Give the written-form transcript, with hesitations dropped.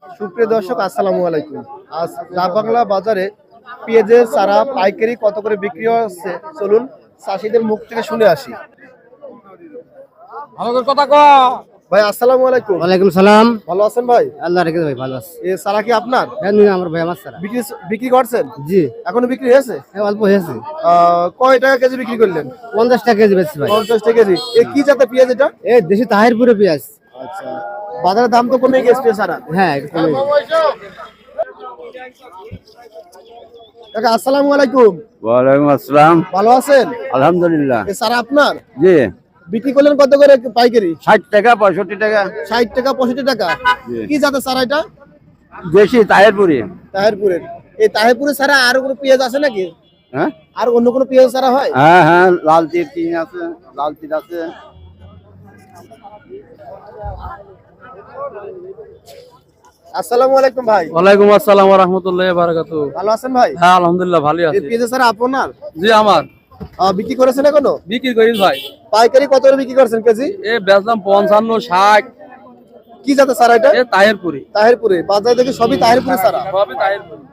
সুপ্রিয় দর্শক আসসালামু আলাইকুম। আজ ডাকবাংলা বাজারে পেঁয়াজের চারা পাইকারি কত করে বিক্রি হচ্ছে চলুন চাষিদের মুখ থেকে শুনে আসি। আমাদের কথা ক ভাই আসসালামু আলাইকুম। ওয়ালাইকুম সালাম। ভালো আছেন ভাই? আল্লাহ রেখে ভাই ভালো আছে। এই চারা কি আপনার? হ্যাঁ নিন আমার ভাই আমার সারা। বিক্রি করছেন? জি এখনো বিক্রি হয়েছে? হ্যাঁ অল্প হয়েছে। কয় টাকা কেজি বিক্রি করলেন? 50 টাকা কেজি বেচছি ভাই। 50 টাকা কেজি। কি জাতের পেঁয়াজ এটা? এই দেশি তাহিরপুরে পেঁয়াজ। আচ্ছা, বাজারের দাম তো কমে গেছে চারা। হ্যাঁ একটু কমে গেছে। কাকা আসসালামু আলাইকুম। ওয়ালাইকুম আসসালাম। ভালো আছেন? আলহামদুলিল্লাহ। এই চারা আপনার? জি। বিক্রি করলেন কত করে পাইকারি? 60 টাকা 65 টাকা। 60 টাকা 65 টাকা। জি। কি জাতের চারা এটা? দেশি তাহেরপুরি। তাহেরপুরের। এই তাহেরপুরের ছাড়া আর কোনো পেঁয়াজ আছে নাকি? হ্যাঁ আর অন্য কোনো পেঁয়াজ ছাড়া হয়? হ্যাঁ হ্যাঁ লাল তীর তিন আছে, লাল তীর আছে। আসসালামু আলাইকুম ভাই। ওয়ালাইকুম আসসালাম ওয়া রাহমাতুল্লাহি ওয়া বারাকাতুহু। ভালো আছেন ভাই? হ্যাঁ আলহামদুলিল্লাহ ভালোই এই আছি। পেঁয়াজ ছাড়া আপনার? জি আমার বিক্রি করেছেন এখনো? বিক্রি করিস ভাই। পাইকারি কত করে বিক্রি করছেন কেজি? এ বেচলাম 55 60। কি জাতের ছাড়া এটা? এ তাহেরপুরি। তাহেরপুরে বাজারে দেখি সবই তাহেরপুরের ছাড়া। সবই তাহেরপুরি।